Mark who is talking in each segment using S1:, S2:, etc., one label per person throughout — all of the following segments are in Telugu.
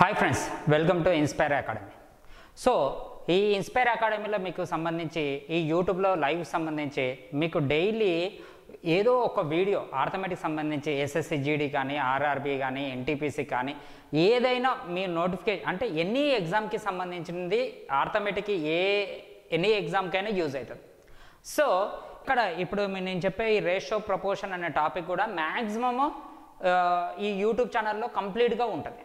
S1: Hi friends, welcome to inspire academy. So ఈ ఇన్స్పైర్ అకాడమీలో మీకు సంబంధించి ఈ యూట్యూబ్లో లైవ్ సంబంధించి మీకు డైలీ ఏదో ఒక వీడియో ఆర్థమెటిక్ సంబంధించి ఎస్ఎస్సి జీడీ కానీ ఆర్ఆర్బీ కానీ ఎన్టీపీసీ కానీ ఏదైనా మీ నోటిఫికేషన్ అంటే ఎనీ ఎగ్జామ్కి సంబంధించింది ఆర్థమెటిక్ ఎనీ ఎగ్జామ్కైనా యూజ్ అవుతుంది. సో ఇక్కడ ఇప్పుడు నేను చెప్పే ఈ రేషియో ప్రపోర్షన్ అనే టాపిక్ కూడా మ్యాక్సిమము ఈ యూట్యూబ్ ఛానల్లో కంప్లీట్గా ఉంటుంది.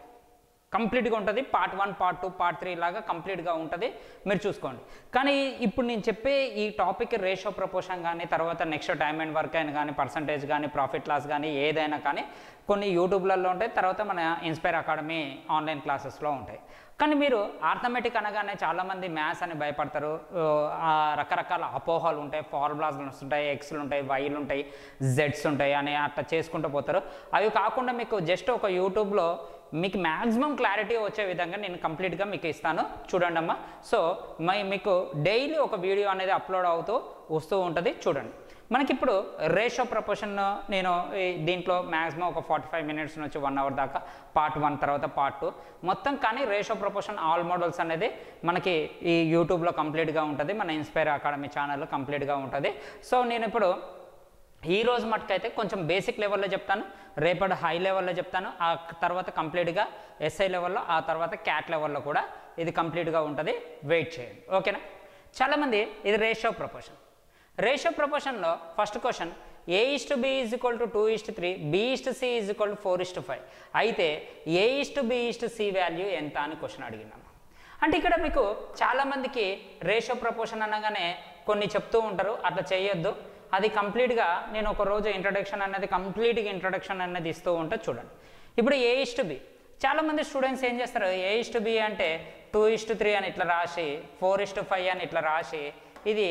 S1: పార్ట్ 1, పార్ట్ 2, పార్ట్ 3 లాగా కంప్లీట్గా ఉంటుంది, మీరు చూసుకోండి. కానీ ఇప్పుడు నేను చెప్పే ఈ టాపిక్ రేషియో ప్రపోర్షన్ కానీ తర్వాత నెక్స్ట్ టైమ్ అండ్ వర్క్ అయినా కానీ పర్సంటేజ్ కానీ ప్రాఫిట్ లాస్ కానీ ఏదైనా కానీ కొన్ని యూట్యూబ్లలో ఉంటాయి, తర్వాత మన ఇన్స్పైర్ అకాడమీ ఆన్లైన్ క్లాసెస్లో ఉంటాయి. కానీ మీరు ఆర్థమెటిక్ అనగానే చాలామంది మ్యాథ్స్ అని భయపడతారు. రకరకాల అపోహలు ఉంటాయి, ఫార్ములాస్ ఉంటాయి, ఎక్స్లు ఉంటాయి, వైలు ఉంటాయి, జెడ్స్ ఉంటాయి అని అట్లా చేసుకుంటూ పోతారు. అవి కాకుండా మీకు జస్ట్ ఒక యూట్యూబ్లో మీకు మ్యాక్సిమం క్లారిటీ వచ్చే విధంగా నేను కంప్లీట్గా మీకు ఇస్తాను, చూడండి అమ్మా. సో మీకు డైలీ ఒక వీడియో అనేది అప్లోడ్ వస్తూ ఉంటుంది, చూడండి. మనకి ఇప్పుడు రేషియో ప్రపోర్షన్ నేను దీంట్లో మ్యాక్సిమం ఒక 45 మినిట్స్ నుంచి 1 అవర్ దాకా పార్ట్ 1 తర్వాత పార్ట్ 2 మొత్తం. కానీ రేషియో ప్రపోర్షన్ ఆల్ మోడల్స్ అనేది మనకి ఈ యూట్యూబ్లో కంప్లీట్గా ఉంటుంది, మన ఇన్స్పైర్ అకాడమీ ఛానల్లో కంప్లీట్గా ఉంటుంది. సో నేను ఇప్పుడు ఈ రోజు మటుకైతే కొంచెం బేసిక్ లెవెల్లో చెప్తాను, రేపటి హై లెవెల్లో చెప్తాను, ఆ తర్వాత కంప్లీట్గా ఎస్ఐ లెవెల్లో, ఆ తర్వాత క్యాట్ లెవెల్లో కూడా ఇది కంప్లీట్గా ఉంటుంది. వెయిట్ చేయండి, ఓకేనా. చాలామంది ఇది ratio ప్రపోర్షన్లో first question A:B = 2:3, B:C = 4:5 అయితే A:B:C వాల్యూ ఎంత అని క్వశ్చన్ అడిగినాము. అంటే ఇక్కడ మీకు చాలామందికి రేషియో ప్రపోర్షన్ అనగానే కొన్ని చెప్తూ ఉంటారు, అట్లా చేయొద్దు. అది కంప్లీట్గా నేను ఒక రోజు ఇంట్రడక్షన్ అనేది ఇస్తూ ఉంటే చూడండి. ఇప్పుడు A:B చాలామంది స్టూడెంట్స్ ఏం చేస్తారు, A:B అంటే 2:3 అని ఇట్లా రాసి 4:5 అని ఇట్లా రాసి ఇది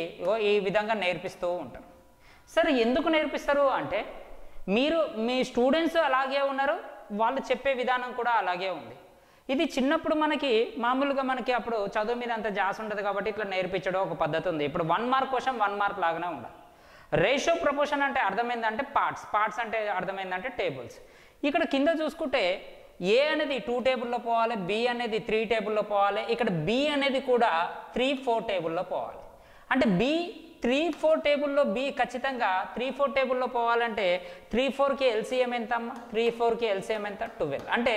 S1: ఈ విధంగా నేర్పిస్తూ ఉంటారు. సరే, ఎందుకు నేర్పిస్తారు అంటే మీ స్టూడెంట్స్ అలాగే ఉన్నారు, వాళ్ళు చెప్పే విధానం కూడా అలాగే ఉంది. ఇది చిన్నప్పుడు మామూలుగా మనకి అప్పుడు చదువు మీద అంత జాస్ ఉంటుంది కాబట్టి ఇట్లా నేర్పించడం ఒక పద్ధతి ఉంది. ఇప్పుడు 1 మార్క్ క్వశ్చన్ 1 మార్క్ లాగానే ఉండాలి. రేషియో ప్రపోర్షన్ అంటే అర్థమైందంటే పార్ట్స్ అంటే అర్థమైందంటే టేబుల్స్. ఇక్కడ కింద చూసుకుంటే ఏ అనేది 2 టేబుల్లో పోవాలి, బి అనేది 3 టేబుల్లో పోవాలి, ఇక్కడ బి అనేది కూడా 3-4 టేబుల్లో పోవాలి. అంటే బి 3-4 టేబుల్లో బి ఖచ్చితంగా 3-4 టేబుల్లో పోవాలంటే 3-4కి ఎల్సిఎం ఎంత అమ్మా, 3-4కి ఎల్సిఎం ఎంత 12. అంటే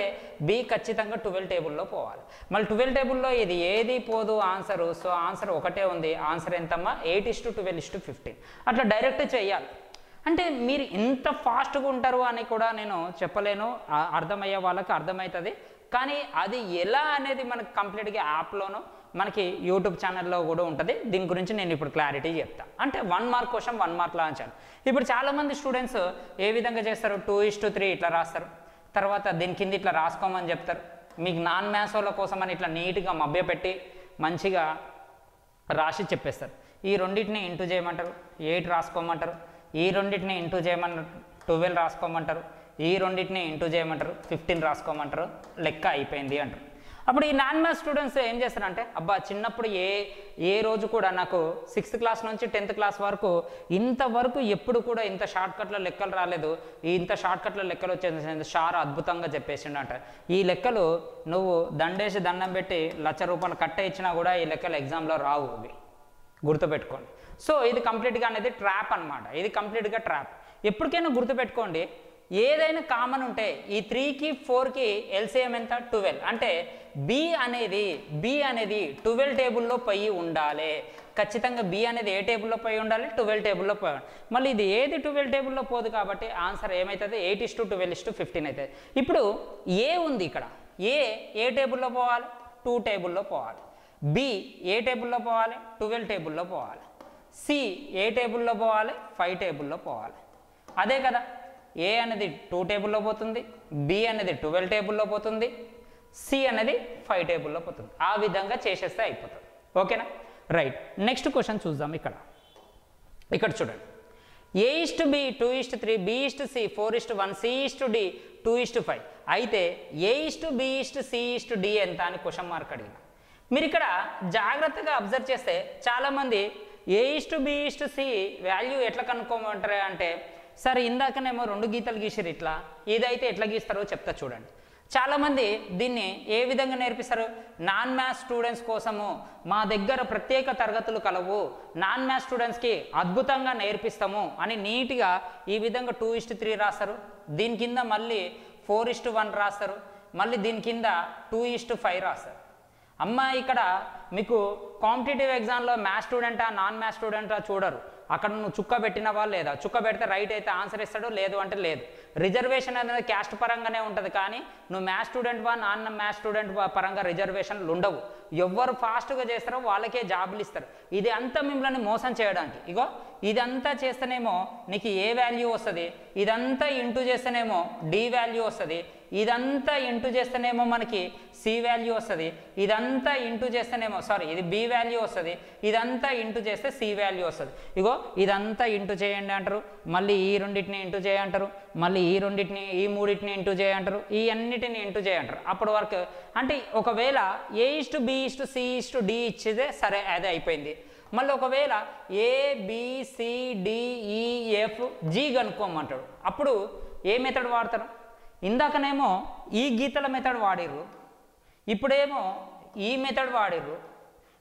S1: బి ఖచ్చితంగా 12 టేబుల్లో పోవాలి. మళ్ళీ 12 టేబుల్లో ఇది ఏది పోదు ఆన్సరు. సో ఆన్సర్ ఒకటే ఉంది, ఆన్సర్ ఎంతమ్మా 8:12:15. అట్లా డైరెక్ట్ చేయాలి. అంటే మీరు ఇంత ఫాస్ట్గా ఉంటారు అని కూడా నేను చెప్పలేను, అర్థమయ్యే వాళ్ళకి అర్థమవుతుంది. కానీ అది ఎలా అనేది మనకు కంప్లీట్గా యాప్లోనూ మనకి యూట్యూబ్ ఛానల్లో కూడా ఉంటుంది. దీని గురించి నేను ఇప్పుడు క్లారిటీ చెప్తాను. అంటే 1 మార్క్ క్వశ్చన్ 1 మార్క్ లాంచాను. ఇప్పుడు చాలామంది స్టూడెంట్స్ ఏ విధంగా చేస్తారు, 2:3 ఇట్లా రాస్తారు, తర్వాత దీని కింద ఇట్లా రాసుకోమని చెప్తారు. మీకు నాన్ మ్యాథ్స్ వాళ్ళ కోసం అని ఇట్లా నీట్గా మభ్యపెట్టి మంచిగా రాసి చెప్పేస్తారు. ఈ రెండింటిని ఇంటూ చేయమంటారు, 8 రాసుకోమంటారు. ఈ రెండింటిని ఇంటూ చేయమన్నారు, 12 రాసుకోమంటారు. ఈ రెండింటిని ఇంటూ చేయమంటారు, 15 రాసుకోమంటారు. లెక్క అయిపోయింది అంటారు. అప్పుడు ఈ నాన్ మ్యాథ్స్ స్టూడెంట్స్ ఏం చేస్తారంటే, అబ్బా చిన్నప్పుడు ఏ రోజు కూడా నాకు 6th క్లాస్ నుంచి 10th క్లాస్ వరకు ఇంతవరకు ఎప్పుడు కూడా ఇంత షార్ట్కట్లో లెక్కలు రాలేదు, ఇంత షార్ట్కట్లో లెక్కలు వచ్చేసి షార్ అద్భుతంగా చెప్పేసిండు అంట. ఈ లెక్కలు నువ్వు దండేసి దండం పెట్టి ₹1,00,000 కట్ట ఇచ్చినా కూడా ఈ లెక్కలు ఎగ్జామ్లో రావు, ఇవి గుర్తుపెట్టుకోండి. సో ఇది కంప్లీట్గా అనేది ట్రాప్ అనమాట. ఇది కంప్లీట్గా ట్రాప్. ఎప్పటికైనా గుర్తుపెట్టుకోండి, ఏదైనా కామన్ ఉంటే ఈ 3కి 4కి ఎల్సిఎం ఎంత 12. అంటే బి అనేది 12 టేబుల్లో పోయి ఉండాలి. ఖచ్చితంగా బి అనేది ఏ టేబుల్లో పోయి ఉండాలి, 12 టేబుల్లో పోయి ఉండాలి. మళ్ళీ ఇది ఏది 12 టేబుల్లో పోదు కాబట్టి ఆన్సర్ ఏమవుతుంది 8:12:15 అవుతుంది. ఇప్పుడు ఏ ఉంది ఇక్కడ, ఏ టేబుల్లో పోవాలి, 2 టేబుల్లో పోవాలి. బి ఏ టేబుల్లో పోవాలి, 12 టేబుల్లో పోవాలి. సి ఏ టేబుల్లో పోవాలి, 5 టేబుల్లో పోవాలి. అదే కదా, ఏ అనేది 2 టేబుల్లో పోతుంది, బి అనేది 12 టేబుల్లో పోతుంది, సి అనేది 5 టేబుల్లో పోతుంది. ఆ విధంగా చేసేస్తే అయిపోతుంది, ఓకేనా. రైట్, నెక్స్ట్ క్వశ్చన్ చూద్దాం. ఇక్కడ చూడండి, A:B 2:3, B:C 4:1, C:D 2:5 అయితే A:B:C:D ఎంత అని క్వశ్చన్ మార్క్ అడిగిన. మీరు ఇక్కడ జాగ్రత్తగా అబ్జర్వ్ చేస్తే చాలామంది A:B:C వాల్యూ ఎట్లా కనుక్కోమంటారు అంటే, సరే ఇందాకనేమో 2 గీతలు గీసిరు, ఇట్లా ఇదైతే ఎట్లా గీస్తారో చెప్తా చూడండి. చాలామంది దీన్ని ఏ విధంగా నేర్పిస్తారు, నాన్ మ్యాథ్స్ స్టూడెంట్స్ కోసము మా దగ్గర ప్రత్యేక తరగతులు కలవు, నాన్ మ్యాథ్స్ స్టూడెంట్స్కి అద్భుతంగా నేర్పిస్తాము అని నీట్గా ఈ విధంగా 2:3 రాస్తారు. దీని కింద మళ్ళీ 4:1 రాస్తారు. మళ్ళీ దీని కింద 2:5 రాస్తారు. అమ్మ ఇక్కడ మీకు కాంపిటేటివ్ ఎగ్జామ్లో మ్యాథ్స్ స్టూడెంటా నాన్ మ్యాథ్స్ స్టూడెంటా చూడరు. అక్కడ నువ్వు చుక్క పెట్టినవా లేదా, చుక్క పెడితే రైట్ అయితే ఆన్సర్ ఇస్తాడు, లేదు అంటే లేదు. రిజర్వేషన్ అనేది క్యాస్ట్ పరంగానే ఉంటుంది, కానీ నువ్వు maths student non maths student పరంగా రిజర్వేషన్లు ఉండవు. ఎవరు ఫాస్ట్గా చేస్తారో వాళ్ళకే జాబులు ఇస్తారు. ఇది అంతా మిమ్మల్ని మోసం చేయడానికి. ఇగో ఇదంతా చేస్తేనేమో నీకు ఏ వాల్యూ వస్తుంది, ఇదంతా ఇంటూ చేస్తేనేమో డి వాల్యూ వస్తుంది, ఇదంతా ఇంటూ చేస్తేనేమో మనకి సి వాల్యూ వస్తుంది, ఇదంతా ఇంటూ చేస్తేనేమో ఇది బి వాల్యూ వస్తుంది, ఇదంతా ఇంటూ చేస్తే సి వాల్యూ వస్తుంది. ఇగో ఇదంతా ఇంటూ చేయండి అంటారు, మళ్ళీ ఈ రెండింటిని ఇంటూ చేయంటారు, మళ్ళీ ఈ రెండింటిని ఈ మూడింటిని ఇంటూ చేయంటారు, ఈ అన్నిటిని ఇంటూ చేయంటారు. అప్పటి వరకు అంటే ఒకవేళ A:B:C:D ఇచ్చేదే సరే అదే అయిపోయింది. మళ్ళీ ఒకవేళ ABCDEFG కనుక్కోమంటాడు. అప్పుడు ఏ మెథడ్ వాడతారు? ఇందాకనేమో ఈ గీతల మెథడ్ వాడిర్రు, ఇప్పుడేమో ఈ మెథడ్ వాడిర్రు,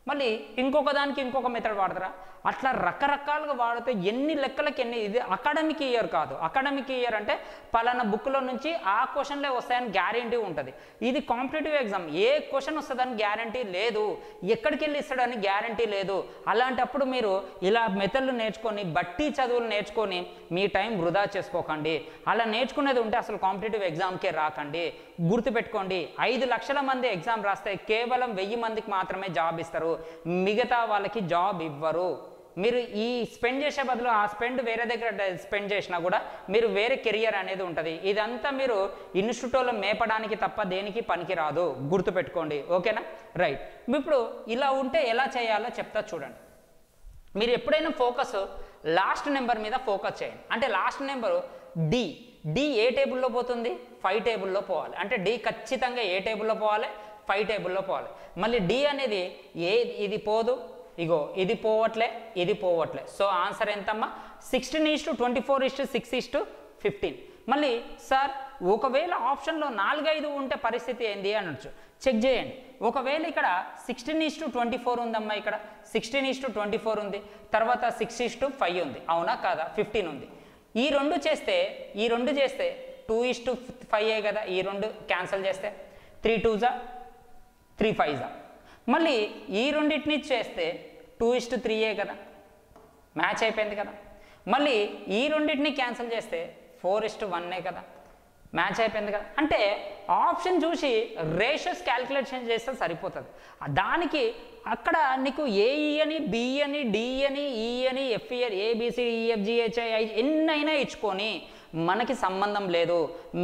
S1: మళ్ళీ ఇంకొక దానికి ఇంకొక మెథడ్ వాడతారా? అట్లా రకరకాలుగా వాడితే ఎన్ని లెక్కలకి ఎన్ని. ఇది అకాడమిక్ ఇయర్ కాదు. అకాడమిక్ ఇయర్ అంటే పలానా బుక్లో నుంచి ఆ క్వశ్చన్లే వస్తాయని గ్యారంటీ ఉంటుంది. ఇది కాంపిటేటివ్ ఎగ్జామ్, ఏ క్వశ్చన్ వస్తుందని గ్యారంటీ లేదు, ఎక్కడికి వెళ్ళి ఇస్తాడని గ్యారంటీ లేదు. అలాంటప్పుడు మీరు ఇలా మెథడ్లు నేర్చుకొని బట్టి చదువులు నేర్చుకొని మీ టైం వృధా చేసుకోకండి. అలా నేర్చుకునేది ఉంటే అసలు కాంపిటేటివ్ ఎగ్జామ్కే రాకండి. గుర్తుపెట్టుకోండి, 5 లక్షల మంది ఎగ్జామ్ రాస్తే కేవలం 1000 మందికి మాత్రమే జాబ్ ఇస్తారు, మిగతా వాళ్ళకి జాబ్ ఇవ్వరు. మీరు ఈ స్పెండ్ చేసే బదులు ఆ స్పెండ్ వేరే దగ్గర స్పెండ్ చేసినా కూడా మీరు వేరే కెరియర్ అనేది ఉంటుంది. ఇదంతా మీరు ఇన్స్టిట్యూట్లో మేపడానికి తప్ప దేనికి పనికి రాదు, గుర్తుపెట్టుకోండి. ఓకేనా? రైట్. ఇప్పుడు ఇలా ఉంటే ఎలా చేయాలో చెప్తా చూడండి. మీరు ఎప్పుడైనా ఫోకస్ లాస్ట్ నెంబర్ మీద ఫోకస్ చేయండి. అంటే last number D. D A టేబుల్లో పోతుంది? 5 టేబుల్లో పోవాలి. అంటే డి ఖచ్చితంగా ఏ టేబుల్లో పోవాలి? 5 టేబుల్లో పోవాలి. మళ్ళీ డి అనేది ఇది పోదు, ఇగో ఇది పోవట్లే, ఇది పోవట్లే. సో ఆన్సర్ ఎంతమ్మా? 16:24:6:15. మళ్ళీ సార్ ఒకవేళ ఆప్షన్లో 4-5 ఉంటే పరిస్థితి ఏంది అనొచ్చు. చెక్ చేయండి. ఒకవేళ ఇక్కడ 16:24 ఉందమ్మా, ఇక్కడ 16:24 ఉంది, తర్వాత 6:5 ఉంది, అవునా కాదా? 15 ఉంది. ఈ రెండు చేస్తే 2:5 కదా. ఈ రెండు క్యాన్సిల్ చేస్తే 3 2s 3 5s. మళ్ళీ ఈ రెండింటిని చేస్తే 2:3 కదా, మ్యాచ్ అయిపోయింది కదా. మళ్ళీ ఈ రెండింటిని క్యాన్సిల్ చేస్తే 4:1 కదా, మ్యాచ్ అయిపోయింది కదా. అంటే ఆప్షన్ చూసి రేషియోస్ క్యాల్కులేషన్ చేస్తే సరిపోతుంది. దానికి అక్కడ నీకు ఏఈ అని, బి అని, డి అని, ఈ అని, ఎఫ్ఈ అని, ABCDEFGHI ఎన్నైనా ఇచ్చుకొని మనకి సంబంధం లేదు.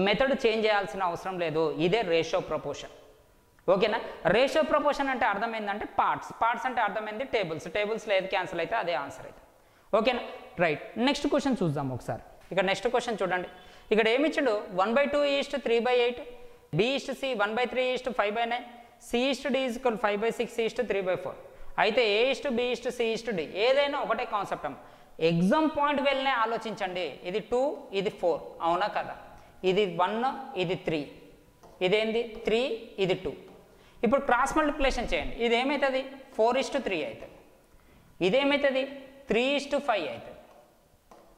S1: మెథడ్ చేంజ్ చేయాల్సిన అవసరం లేదు. ఇదే రేషియో ప్రపోర్షన్. ఓకేనా? రేషియో ప్రపోర్షన్ అంటే అర్థమైందంటే పార్ట్స్ అంటే అర్థమైంది టేబుల్స్లో ఏది క్యాన్సిల్ అయితే అదే ఆన్సర్ అయితే. ఓకేనా? రైట్. నెక్స్ట్ క్వశ్చన్ చూద్దాం ఒకసారి. ఇక్కడ నెక్స్ట్ క్వశ్చన్ చూడండి. ఇక్కడ ఏమిచ్చాడు? 1/2:3/8, B:C 1/3:5/9, C:D 5/6 3/4. అయితే A:B:C:D ఏదైనా ఒకటే కాన్సెప్ట్ అమ్మ. ఎగ్జామ్ పాయింట్ వెళ్ళనే ఆలోచించండి. ఇది 2, ఇది 4, అవునా కదా? ఇది 1, ఇది 3, ఇదేంది 3, ఇది 2. ఇప్పుడు క్రాస్ మల్టిప్లికేషన్ చేయండి. ఇది ఏమవుతుంది? 4:3 అవుతుంది. ఇదేమవుతుంది? 3:5 అవుతుంది,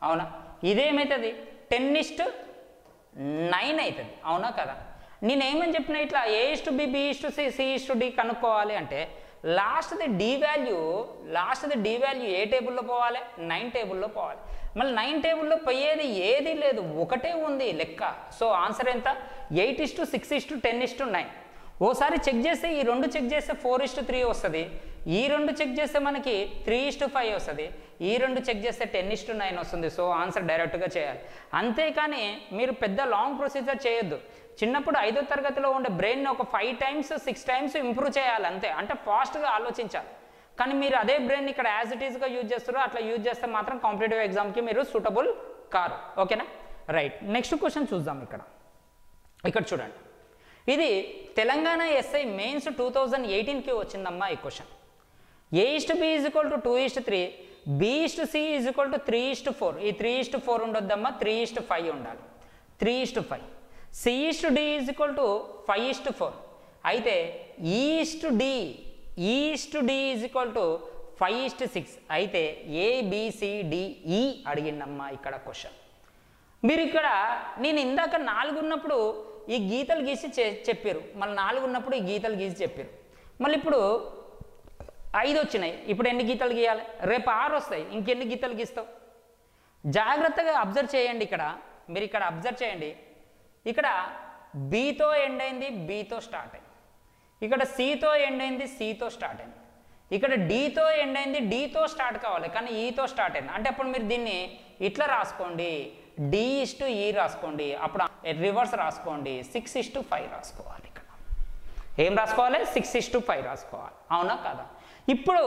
S1: అవునా? ఇదేమవుతుంది? 10:9 అవుతుంది, అవునా కదా? నేనేమని చెప్పిన ఇట్లా A:B, B:C, C:D కనుక్కోవాలి అంటే లాస్ట్ది డి వాల్యూ ఏ టేబుల్లో పోవాలి? 9 టేబుల్లో పోవాలి. మళ్ళీ 9 టేబుల్లో పోయేది ఏది లేదు, ఒకటే ఉంది లెక్క. సో ఆన్సర్ ఎంత? 8:6:10:9. ఓసారి చెక్ చేస్తే ఈ రెండు చెక్ చేస్తే 4:3 వస్తుంది, ఈ రెండు చెక్ చేస్తే మనకి 3:5 వస్తుంది, ఈ రెండు చెక్ చేస్తే 10:9 వస్తుంది. సో ఆన్సర్ డైరెక్ట్గా చేయాలి. అంతేకాని మీరు పెద్ద లాంగ్ ప్రొసీజర్ చేయొద్దు. చిన్నప్పుడు 5వ తరగతిలో ఉండే బ్రెయిన్ ఒక 5 times 6 times ఇంప్రూవ్ చేయాలి అంతే. అంటే ఫాస్ట్గా ఆలోచించాలి. కానీ మీరు అదే బ్రెయిన్ ఇక్కడ యాజ్ ఇట్ ఈస్గా యూజ్ చేస్తారో అట్లా యూజ్ చేస్తే మాత్రం కాంపిటేటివ్ ఎగ్జామ్కి మీరు సూటబుల్ కారు. ఓకేనా? రైట్. నెక్స్ట్ క్వశ్చన్ చూద్దాం. ఇక్కడ చూడండి. ఇది తెలంగాణ ఎస్ఐ మెయిన్స్ 2018కి వచ్చిందమ్మా ఈ క్వశ్చన్. A:B = 2:3, B:C = 3:4. ఈ 3:4 ఉండొద్దమ్మా, 3:5 ఉండాలి. 3:5. C/D is equal to 5:4. అయితే E/D ఈజ్ ఈక్వల్ టు 5:6. అయితే ABCDE అడిగిందమ్మా ఇక్కడ క్వశ్చన్. మీరు ఇక్కడ నేను ఇందాక 4 ఉన్నప్పుడు ఈ గీతలు గీసి చెప్పారు, మళ్ళీ 4 ఉన్నప్పుడు ఈ గీతలు గీసి చెప్పారు, మళ్ళీ ఇప్పుడు 5 వచ్చినాయి, ఇప్పుడు ఎన్ని గీతలు గీయాలి? రేపు 6 వస్తాయి, ఇంకెన్ని గీతలు గీస్తావు? జాగ్రత్తగా అబ్జర్వ్ చేయండి. ఇక్కడ మీరు ఇక్కడ అబ్జర్వ్ చేయండి. ఇక్కడ Bతో ఎండ్ అయింది, Bతో స్టార్ట్ అయింది. ఇక్కడ Cతో ఎండ్ అయింది, Cతో స్టార్ట్ అయింది. ఇక్కడ Dతో ఎండ్ అయింది, Dతో స్టార్ట్ కావాలి, కానీ Eతో స్టార్ట్ అయింది. అంటే అప్పుడు మీరు దీన్ని ఇట్లా రాసుకోండి, D/E రాసుకోండి, అప్పుడు రివర్స్ రాసుకోండి, 6:5 రాసుకోవాలి. ఇక్కడ ఏం రాసుకోవాలి? 6:5 రాసుకోవాలి. అవునా కదా? ఇప్పుడు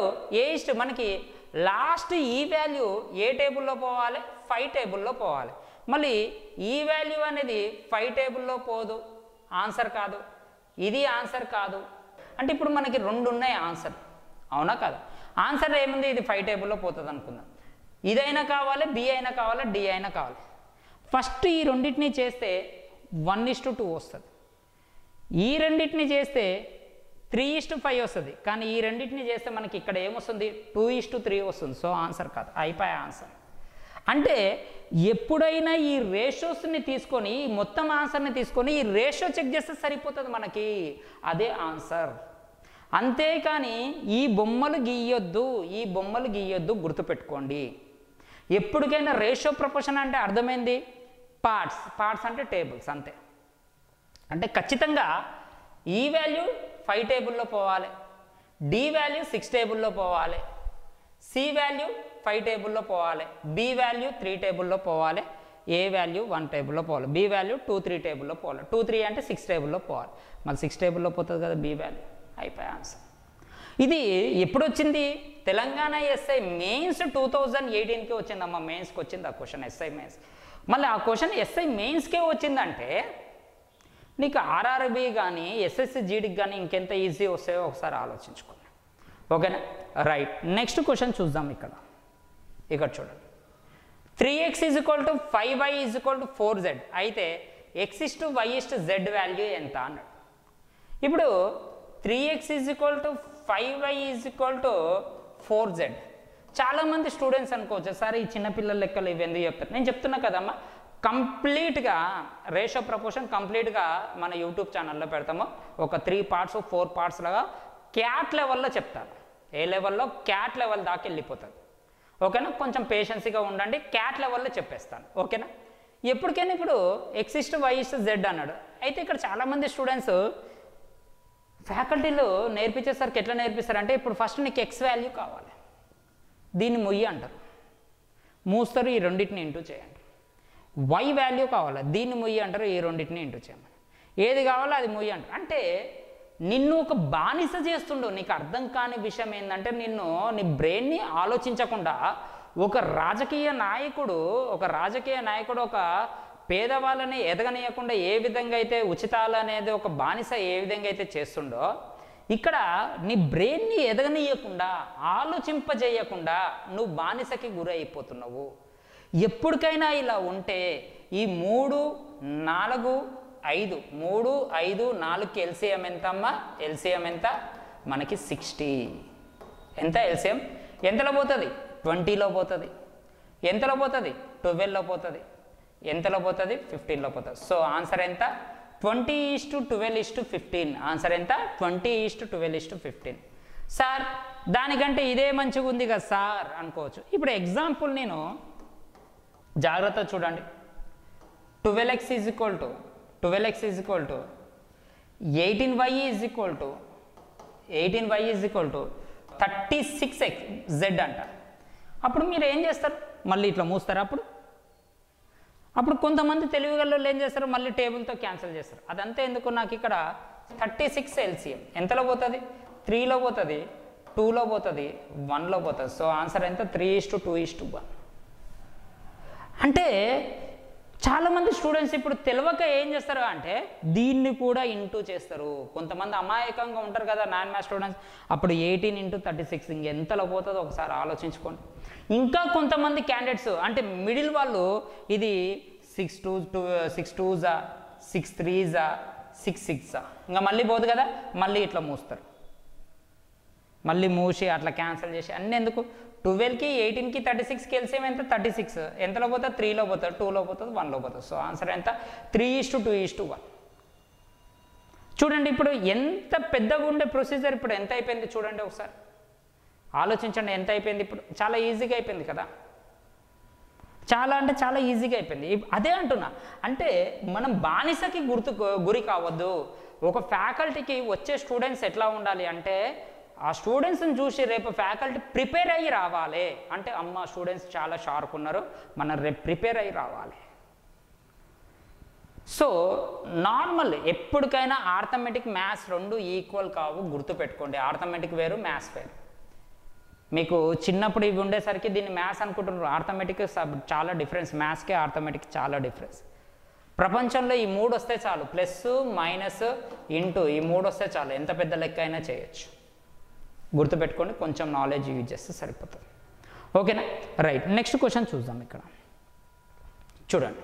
S1: మనకి లాస్ట్ ఈ వాల్యూ ఏ టేబుల్లో పోవాలి? 5 టేబుల్లో పోవాలి. మళ్ళీ ఈ వాల్యూ అనేది 5 టేబుల్లో పోదు, ఆన్సర్ కాదు. ఇది ఆన్సర్ కాదు. అంటే ఇప్పుడు మనకి 2 ఉన్నాయి ఆన్సర్. అవునా కదా? ఆన్సర్ ఏముంది? ఇది 5 టేబుల్లో పోతుంది అనుకుందాం. ఇదైనా కావాలి, B అయినా కావాలి, D అయినా కావాలి. ఫస్ట్ ఈ రెండింటిని చేస్తే 1:2 వస్తుంది. ఈ రెండింటిని చేస్తే 3:5 వస్తుంది. కానీ ఈ రెండింటిని చేస్తే మనకి ఇక్కడ ఏమొస్తుంది? 2:3 వస్తుంది. సో ఆన్సర్ కాదు, అయిపోయా ఆన్సర్. అంటే ఎప్పుడైనా ఈ రేషియోస్ని తీసుకొని, ఈ మొత్తం ఆన్సర్ని తీసుకొని ఈ రేషియో చెక్ చేస్తే సరిపోతుంది మనకి, అదే ఆన్సర్. అంతేకాని ఈ బొమ్మలు గీయొద్దు, గుర్తుపెట్టుకోండి. ఎప్పటికైనా రేషియో ప్రపోర్షన్ అంటే అర్థమైంది, పార్ట్స్ అంటే టేబుల్స్ అంతే. అంటే ఖచ్చితంగా ఈ వాల్యూ 5 టేబుల్లో పోవాలి, D వాల్యూ 6 టేబుల్లో పోవాలి, C వాల్యూ 5 టేబుల్లో పోవాలి, B వాల్యూ 3 టేబుల్లో పోవాలి, A వాల్యూ 1 టేబుల్లో పోవాలి, B వాల్యూ 2-3 టేబుల్లో పోవాలి. 2-3 అంటే 6 టేబుల్లో పోవాలి. మళ్ళీ 6 టేబుల్లో పోతుంది కదా B వాల్యూ, అయిపోయా ఆన్సర్. ఇది ఎప్పుడు వచ్చింది? తెలంగాణ ఎస్ఐ మెయిన్స్ 2018కి వచ్చిందమ్మా. మెయిన్స్కి వచ్చింది ఆ క్వశ్చన్, ఎస్ఐ మెయిన్స్. మళ్ళీ ఆ క్వశ్చన్ ఎస్ఐ మెయిన్స్కే వచ్చిందంటే నీకు RRB కానీ SSC GDకి కానీ ఇంకెంత ఈజీ వస్తాయో ఒకసారి ఆలోచించుకోండి. ఓకేనా? రైట్. నెక్స్ట్ క్వశ్చన్ చూద్దాం. ఇక్కడ చూడండి. 3x = 5y = 4z. అయితే x/y/z వాల్యూ ఎంత అన్నాడు. ఇప్పుడు 3x = 5y = 4z. చాలామంది స్టూడెంట్స్ అనుకోవచ్చు, సార్ ఈ చిన్నపిల్లల లెక్కలు ఇవి ఎందుకు చెప్తారు? నేను చెప్తున్నా కదమ్మా, కంప్లీట్గా రేషియో ప్రపోర్షన్ కంప్లీట్గా మన యూట్యూబ్ ఛానల్లో పెడతాము. ఒక 3 పార్ట్స్ 4 పార్ట్స్ లాగా క్యాట్ లెవెల్లో చెప్తాను. ఏ లెవెల్లో? క్యాట్ లెవెల్ దాకా వెళ్ళిపోతుంది. ఓకేనా? కొంచెం పేషెన్సీగా ఉండండి, క్యాట్ లెవెల్లో చెప్పేస్తాను. ఓకేనా? ఎప్పటికైనా ఇప్పుడు x/y/z అన్నాడు. అయితే ఇక్కడ చాలామంది స్టూడెంట్స్ ఫ్యాకల్టీలో నేర్పించేసరికి ఎట్లా నేర్పిస్తారంటే, ఇప్పుడు ఫస్ట్ నీకు x వాల్యూ కావాలి, దీన్ని మొయ్యి అంటారు, మూస్తారు, ఈ రెండింటిని ఇంటూ చేయండి. y వాల్యూ కావాలి, దీన్ని మొయ్యి అంటారు, ఈ రెండింటిని ఇంటూ చేయమని. ఏది కావాలో అది మొయ్యి అంటారు. అంటే నిన్ను ఒక బానిస చేస్తుండవు. నీకు అర్థం కాని విషయం ఏంటంటే, నీ బ్రెయిన్ని ఆలోచించకుండా ఒక రాజకీయ నాయకుడు ఒక పేదవాళ్ళని ఎదగనీయకుండా ఏ విధంగా అయితే ఉచితాలు అనేది ఒక బానిస ఏ విధంగా అయితే చేస్తుండో, ఇక్కడ నీ బ్రెయిన్ని ఎదగనీయకుండా, ఆలోచింపజేయకుండా నువ్వు బానిసకి గురైపోతున్నావు. ఎప్పటికైనా ఇలా ఉంటే ఈ 3, 4, 5 3, 5, 4కి ఎల్సిఎం ఎంత అమ్మా? ఎల్సిఎం ఎంత? మనకి 60. ఎంత ఎల్సిఎం? ఎంతలో పోతుంది? 20లో పోతుంది. ఎంతలో పోతుంది? 12లో పోతుంది. ఎంతలో పోతుంది? 15లో పోతుంది. సో ఆన్సర్ ఎంత? 20:12:15. ఆన్సర్ ఎంత? 20:12:15. సార్ దానికంటే ఇదే మంచిగా ఉంది కదా సార్ అనుకోవచ్చు. ఇప్పుడు ఎగ్జాంపుల్ నేను జాగ్రత్త చూడండి. 12x = 18y = 36z అంట. అప్పుడు మీరు ఏం చేస్తారు? మళ్ళీ ఇట్లా మూస్తారు. అప్పుడు కొంతమంది తెలివిగల్లో ఏం చేస్తారు? మళ్ళీ టేబుల్తో క్యాన్సిల్ చేస్తారు. అదంతా ఎందుకు? నాకు ఇక్కడ 36 ఎల్సిఎం ఎంతలో పోతుంది? 3లో పోతుంది, 2లో పోతుంది, 1లో పోతుంది. సో ఆన్సర్ ఎంత? 3:2:1. అంటే చాలామంది స్టూడెంట్స్ ఇప్పుడు తెలియక ఏం చేస్తారు అంటే దీన్ని కూడా ఇంటూ చేస్తారు. కొంతమంది అమాయకంగా ఉంటారు కదా 9 మ్యాథ్స్ స్టూడెంట్స్. అప్పుడు 18:36 ఇంకెంతలో పోతుందో ఒకసారి ఆలోచించుకోండి. ఇంకా కొంతమంది క్యాండిడేట్స్ అంటే మిడిల్ వాళ్ళు ఇది 6 2s 6 3s 6 6 ఇంకా మళ్ళీ పోదు కదా, మళ్ళీ ఇట్లా మూస్తారు, మళ్ళీ మూసి అట్లా క్యాన్సిల్ చేసి అన్నీ ఎందుకు. 12కి 18కి 36కి ఎల్సిఎం ఎంత 36, ఎంతలో పోతుంది 3లో పోతుంది, 2లో పోతుంది, 1లో పోతుంది. సో ఆన్సర్ ఎంత 3:2:1. చూడండి ఇప్పుడు ఎంత పెద్దగా ఉండే ప్రొసీజర్ ఇప్పుడు ఎంత అయిపోయింది చూడండి ఒకసారి ఆలోచించండి, ఎంత అయిపోయింది ఇప్పుడు. చాలా ఈజీగా అయిపోయింది కదా, చాలా అంటే చాలా ఈజీగా అయిపోయింది. అదే అంటున్నా, అంటే మనం బానిసకి గురి కావద్దు. ఒక ఫ్యాకల్టీకి వచ్చే స్టూడెంట్స్ ఎట్లా ఉండాలి అంటే ఆ స్టూడెంట్స్ని చూసి రేపు ఫ్యాకల్టీ ప్రిపేర్ అయ్యి రావాలి. అంటే అమ్మ స్టూడెంట్స్ చాలా షార్ప్ ఉన్నారు, మనం రేపు ప్రిపేర్ అయ్యి రావాలి. సో నార్మల్ ఎప్పటికైనా ఆర్థమెటిక్ మ్యాథ్స్ రెండు ఈక్వల్ కావు, గుర్తుపెట్టుకోండి. ఆర్థమెటిక్ వేరు, మ్యాథ్స్ వేరు. మీకు చిన్నప్పుడు ఇవి ఉండేసరికి దీన్ని మ్యాథ్స్ అనుకుంటున్నారు, ఆర్థమెటిక్ చాలా డిఫరెన్స్. మ్యాథ్స్కి ఆర్థమెటిక్ చాలా డిఫరెన్స్. ప్రపంచంలో ఈ 3 వస్తే చాలు, ప్లస్ మైనస్ ఇంటూ ఈ 3 వస్తే చాలు, ఎంత పెద్ద లెక్క అయినా చేయొచ్చు. గుర్తుపెట్టుకోండి, కొంచెం నాలెడ్జ్ యూజ్ చేస్తే సరిపోతుంది. ఓకేనా, రైట్. నెక్స్ట్ క్వశ్చన్ చూద్దాం. ఇక్కడ చూడండి,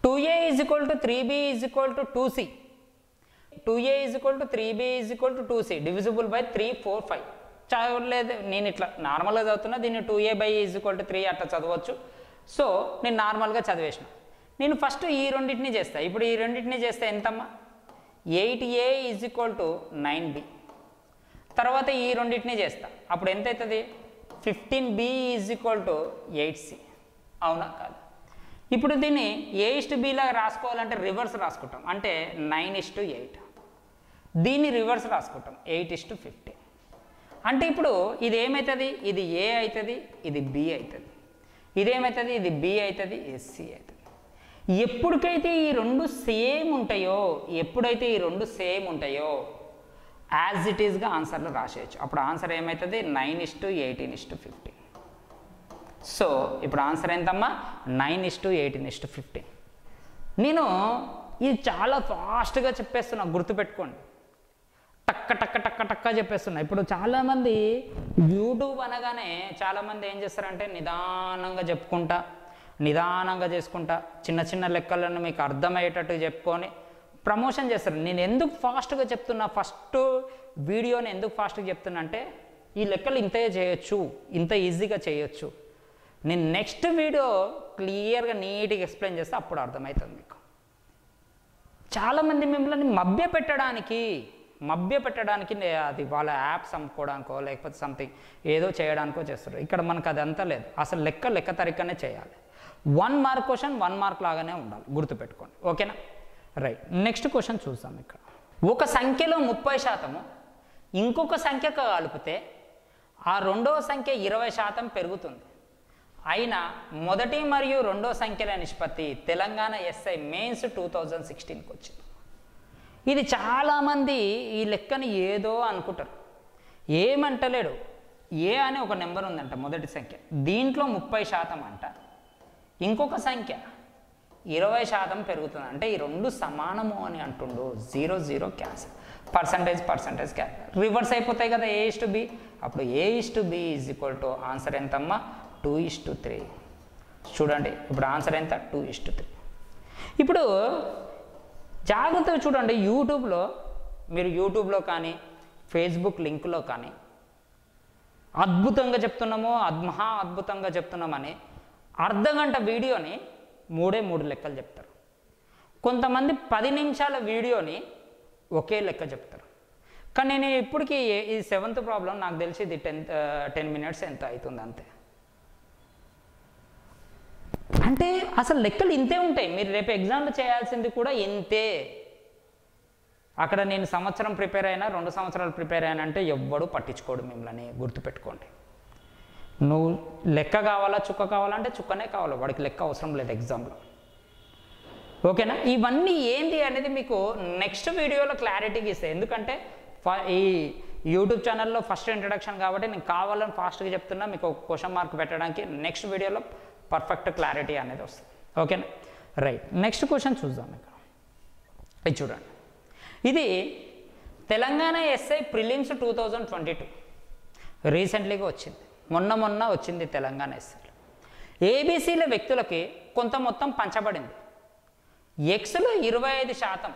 S1: 2a = 3b = 2c. 2a = 3b = 2c divisible by 3 4 5. చదవలేదు నేను, ఇట్లా నార్మల్గా చదువుతున్నా. దీన్ని 2a = 3 అట్లా చదవచ్చు. సో నేను నార్మల్గా చదివేసిన. నేను ఫస్ట్ ఈ రెండింటిని చేస్తాను. ఇప్పుడు ఈ రెండింటిని చేస్తే ఎంతమ్మా 8a = 9b. తర్వాత ఈ రెండింటిని చేస్తా, అప్పుడు ఎంత అవుతుంది 15b = 8c. అవునా కాదు? ఇప్పుడు దీన్ని a:b లాగా రాసుకోవాలంటే రివర్స్ రాసుకుంటాం, అంటే 9:8. దీన్ని రివర్స్ రాసుకుంటాం 8:15. అంటే ఇప్పుడు ఇది ఏమవుతుంది, ఇది a అవుతుంది, ఇది b అవుతుంది. ఇదేమవుతుంది, ఇది b అవుతుంది, ఇది c అవుతుంది. ఎప్పటికైతే ఈ రెండు సేమ్ ఉంటాయో, ఎప్పుడైతే ఈ రెండు సేమ్ ఉంటాయో యాజ్ ఇట్ ఈస్గా ఆన్సర్లు రాసేయచ్చు. అప్పుడు ఆన్సర్ ఏమవుతుంది 9:18:15. సో ఇప్పుడు ఆన్సర్ ఎంతమ్మా 9:18:15. నేను ఇది చాలా ఫాస్ట్గా చెప్పేస్తున్నా, గుర్తుపెట్టుకోండి. టక్క టక్క టక్క టక్క చెప్పేస్తున్నా. ఇప్పుడు చాలామంది యూట్యూబ్ అనగానే చాలామంది ఏం చేస్తారంటే నిదానంగా చెప్పుకుంటా, నిదానంగా చేసుకుంటా, చిన్న చిన్న లెక్కలను మీకు అర్థమయ్యేటట్టు చెప్పుకొని ప్రమోషన్ చేస్తారు. నేను ఎందుకు ఫాస్ట్గా చెప్తున్నా, ఫస్ట్ వీడియోని ఎందుకు ఫాస్ట్గా చెప్తున్నా అంటే ఈ లెక్కలు ఇంతే చేయొచ్చు, ఇంత ఈజీగా చేయొచ్చు. నేను నెక్స్ట్ వీడియో క్లియర్గా నీట్గా ఎక్స్ప్లెయిన్ చేస్తే అప్పుడు అర్థమవుతుంది మీకు. చాలామంది మిమ్మల్ని మభ్య పెట్టడానికి అది వాళ్ళ యాప్స్ అమ్ముకోవడానికో లేకపోతే సంథింగ్ ఏదో చేయడానికో చేస్తారు. ఇక్కడ మనకు అదంతా లేదు. అసలు లెక్క తరికనే చేయాలి. 1 మార్క్ క్వశ్చన్ 1 మార్క్ లాగానే ఉండాలి, గుర్తుపెట్టుకోండి. ఓకేనా, రైట్. నెక్స్ట్ క్వశ్చన్ చూద్దాం. ఇక్కడ ఒక సంఖ్యలో 30% ఇంకొక సంఖ్యకు కలిపితే ఆ రెండవ సంఖ్య 20% పెరుగుతుంది. అయినా మొదటి మరియు రెండో సంఖ్యల నిష్పత్తి తెలంగాణ ఎస్ఐ మెయిన్స్ 2016కి వచ్చింది. ఇది చాలామంది ఈ లెక్కని ఏదో అనుకుంటారు, ఏమంటలేడు. ఏ అనే ఒక నెంబర్ ఉందంట, మొదటి సంఖ్య, దీంట్లో 30% అంట, ఇంకొక సంఖ్య 20% పెరుగుతుంది. అంటే ఈ రెండు సమానము అని అంటుండు. 0 0 క్యాన్సల్, పర్సంటేజ్ క్యాన్సల్, రివర్స్ అయిపోతాయి కదా a:b. అప్పుడు a:b = ఆన్సర్ ఎంతమ్మా 2:3. చూడండి ఇప్పుడు ఆన్సర్ ఎంత 2:3. ఇప్పుడు జాగ్రత్తగా చూడండి, యూట్యూబ్లో కానీ ఫేస్బుక్ లింక్లో కానీ అద్భుతంగా చెప్తున్నామో మహా అద్భుతంగా చెప్తున్నామని అర్ధగంట వీడియోని 3 లెక్కలు చెప్తారు. కొంతమంది 10 నిమిషాల వీడియోని ఒకే లెక్క చెప్తారు. కానీ నేను ఇప్పటికీ ఈ 7th ప్రాబ్లం నాకు తెలిసి ఇది 10 minutes ఎంత అవుతుంది అంతే. అంటే అసలు లెక్కలు ఇంతే ఉంటాయి. మీరు రేపు ఎగ్జామ్లో చేయాల్సింది కూడా ఇంతే. అక్కడ నేను సంవత్సరం ప్రిపేర్ అయినా 2 సంవత్సరాలు ప్రిపేర్ అయినా అంటే ఎవ్వడు పట్టించుకోడు మిమ్మల్ని, గుర్తుపెట్టుకోండి. నువ్వు లెక్క కావాలా చుక్క కావాలంటే చుక్కనే కావాలి, వాడికి లెక్క అవసరం లేదు ఎగ్జామ్లో. ఓకేనా, ఇవన్నీ ఏంటి అనేది మీకు నెక్స్ట్ వీడియోలో క్లారిటీగా ఇస్తాయి. ఎందుకంటే ఈ యూట్యూబ్ ఛానల్లో ఫస్ట్ ఇంట్రడక్షన్ కాబట్టి నేను కావాలని ఫాస్ట్గా చెప్తున్నా, మీకు ఒక క్వశ్చన్ మార్క్ పెట్టడానికి నెక్స్ట్ వీడియోలో పర్ఫెక్ట్ క్లారిటీ అనేది వస్తుంది. ఓకేనా, రైట్. నెక్స్ట్ క్వశ్చన్ చూద్దాం. ఇక్కడ ఇది చూడండి, ఇది తెలంగాణ ఎస్ఐ ప్రిలిమ్స్ 2022 రీసెంట్లీగా వచ్చింది, మొన్న వచ్చింది తెలంగాణ ఎస్ఐలో. ఏబీసీల వ్యక్తులకి కొంత మొత్తం పంచబడింది. ఎక్స్లో 25%,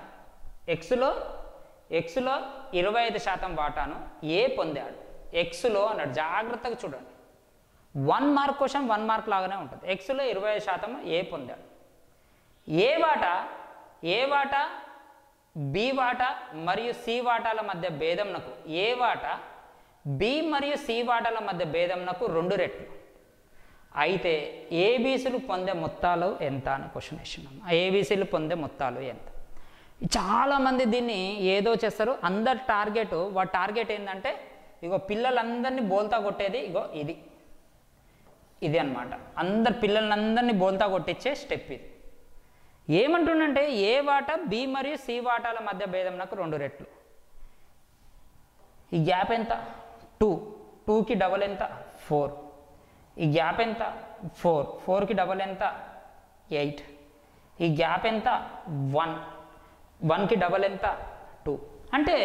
S1: ఎక్స్లో 25% వాటాను ఏ పొందాడు. ఎక్స్లో అన్నాడు, జాగ్రత్తగా చూడండి. 1 మార్క్ క్వశ్చన్ 1 మార్క్ లాగానే ఉంటుంది. ఎక్స్లో 25% ఏ పొందాడు. ఏ వాటా బి వాటా మరియు సి వాటాల మధ్య భేదంనకు, ఏ వాటా బి మరియు సి వాటాల మధ్య భేదంనకు 2 రెట్లు అయితే ఏబీసీలు పొందే మొత్తాలు ఎంత అని క్వశ్చన్ వేసినాం. ఏబీసీలు పొందే మొత్తాలు ఎంత. చాలామంది దీన్ని ఏదో చేస్తారు. అందరి టార్గెట్, వాడి టార్గెట్ ఏంటంటే ఇగో పిల్లలందరినీ బోల్తా కొట్టేది ఇగో ఇది అనమాట. అందరు పిల్లలందరినీ బోల్తా కొట్టించే స్టెప్ ఇది. ఏమంటుండంటే ఏ వాటా బి మరియు సి వాటాల మధ్య భేదం నాకు 2 రెట్లు. ఈ గ్యాప్ ఎంత? 2కి డబల్ ఎంత? 4. ఈ గ్యాప్ ఎంత? 4కి డబల్ ఎంత? 8. ఈ గ్యాప్ ఎంత? 1కి డబల్ ఎంత? 2. అంటే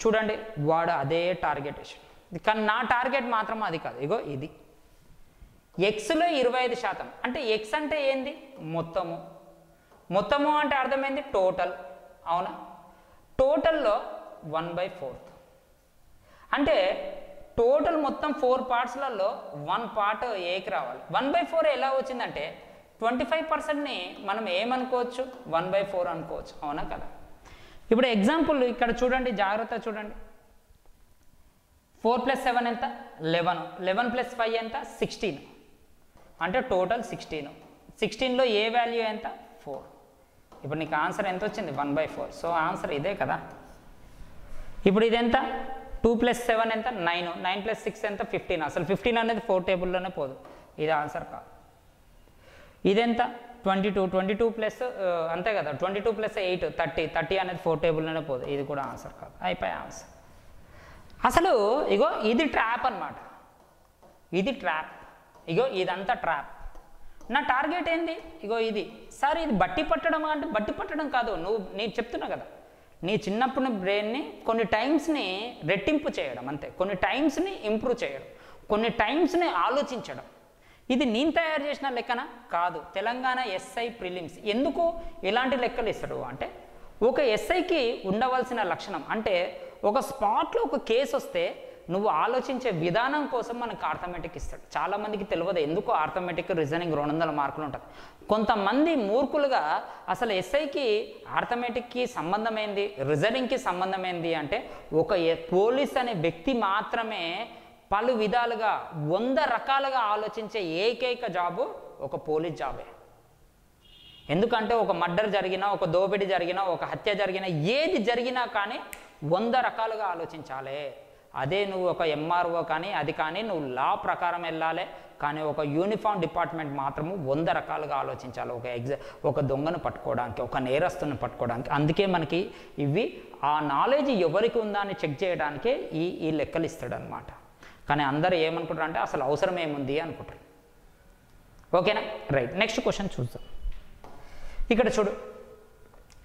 S1: చూడండి, వాడు అదే టార్గెట్ వేసాడు. కానీ నా టార్గెట్ మాత్రం అది కాదు. ఇగో ఇది ఎక్స్లో 25%. అంటే ఎక్స్ అంటే ఏంది? మొత్తము అంటే అర్థమైంది టోటల్, అవునా? టోటల్లో 1/4. అంటే టోటల్ మొత్తం 4 పార్ట్స్లలో 1 పార్ట్ ఏకి రావాలి. 1/4 ఎలా వచ్చిందంటే 25%ని మనం ఏమనుకోవచ్చు? 1/4 అనుకోవచ్చు, అవునా కదా? ఇప్పుడు ఎగ్జాంపుల్ ఇక్కడ చూడండి, జాగ్రత్త చూడండి. 4 + 7 ఎంత? 11. 11 + 5 ఎంత? 16. అంటే టోటల్ 16. 16లో ఏ వాల్యూ ఎంత? 4. ఇప్పుడు నీకు ఆన్సర్ ఎంత వచ్చింది? 1/4. సో ఆన్సర్ ఇదే కదా. ఇప్పుడు ఇది ఎంత? 2 + 7 ఎంత? 9. 9 + 6 ఎంత? 15. అసలు 15 అనేది 4 టేబుల్లోనే పోదు. ఇది ఆన్సర్ కాదు. ఇదెంత? 22. 22 ప్లస్ అంతే కదా, 22 + 8 30. 30 అనేది 4 టేబుల్లోనే పోదు. ఇది కూడా ఆన్సర్ కాదు. అయిపోయి ఆన్సర్. అసలు ఇగో ఇది ట్రాప్ అన్నమాట. ఇది ట్రాప్. ఇగో ఇదంతా ట్రాప్. నా టార్గెట్ ఏంది? ఇగో ఇది. సార్ ఇది బట్టి పట్టడం అంటే బట్టి పట్టడం కాదు. నేను చెప్తున్నా కదా, నీ చిన్నప్పుడు బ్రెయిన్ని కొన్ని టైమ్స్ని రెట్టింపు చేయడం అంతే. కొన్ని టైమ్స్ని ఇంప్రూవ్ చేయడం, కొన్ని టైమ్స్ని ఆలోచించడం. ఇది నేను తయారు చేసిన లెక్కన కాదు. తెలంగాణ ఎస్ఐ ప్రిలిమ్స్ ఎందుకు ఇలాంటి లెక్కలు ఇస్తాడు అంటే, ఒక ఎస్ఐకి ఉండవలసిన లక్షణం అంటే ఒక స్పాట్లో ఒక కేసు వస్తే నువ్వు ఆలోచించే విధానం కోసం మనకు ఆర్థమెటిక్ ఇస్తాడు. చాలామందికి తెలియదు ఎందుకు ఆర్థమెటిక్ రీజనింగ్ 200 మార్కులు ఉంటుంది. కొంతమంది మూర్ఖులుగా అసలు ఎస్ఐకి ఆర్థమెటిక్కి సంబంధం ఏంది, రీజనింగ్కి సంబంధం ఏంది అంటే, ఒక పోలీస్ అనే వ్యక్తి మాత్రమే పలు విధాలుగా 100 రకాలుగా ఆలోచించే ఏకైక జాబు ఒక పోలీస్ జాబే. ఎందుకంటే ఒక మర్డర్ జరిగినా, ఒక దోపిడీ జరిగినా, ఒక హత్య జరిగినా, ఏది జరిగినా కానీ 100 రకాలుగా ఆలోచించాలి. అదే నువ్వు ఒక ఎంఆర్ఓ కానీ అది కానీ నువ్వు లా ప్రకారం వెళ్ళాలి. కానీ ఒక యూనిఫామ్ డిపార్ట్మెంట్ మాత్రము 100 రకాలుగా ఆలోచించాలి. ఒక దొంగను పట్టుకోవడానికి, ఒక నేరస్తుని పట్టుకోవడానికి. అందుకే మనకి ఇవి ఆ నాలెడ్జ్ ఎవరికి ఉందా అని చెక్ చేయడానికే ఈ లెక్కలు ఇస్తాడు అనమాట. కానీ అందరూ ఏమనుకుంటారు అంటే అసలు అవసరం ఏముంది అనుకుంటారు. ఓకేనా? రైట్. నెక్స్ట్ క్వశ్చన్ చూద్దాం. ఇక్కడ చూడు,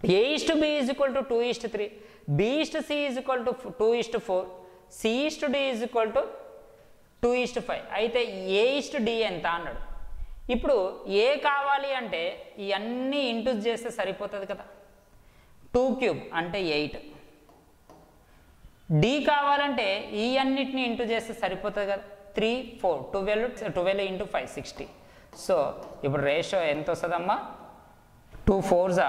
S1: A/B = 2:3, B/C = 2:4, C/D = 2:5. అయితే A/D ఎంత అన్నాడు. ఇప్పుడు ఏ కావాలి అంటే ఇవన్నీ ఇంటూ చేస్తే సరిపోతుంది కదా. 2³ అంటే 8. డి కావాలంటే ఈ అన్నిటిని ఇంటూ చేస్తే సరిపోతుంది కదా. 3, 4, 12 × 5 60. సో ఇప్పుడు రేషియో ఎంత వస్తుందమ్మా? 2 4s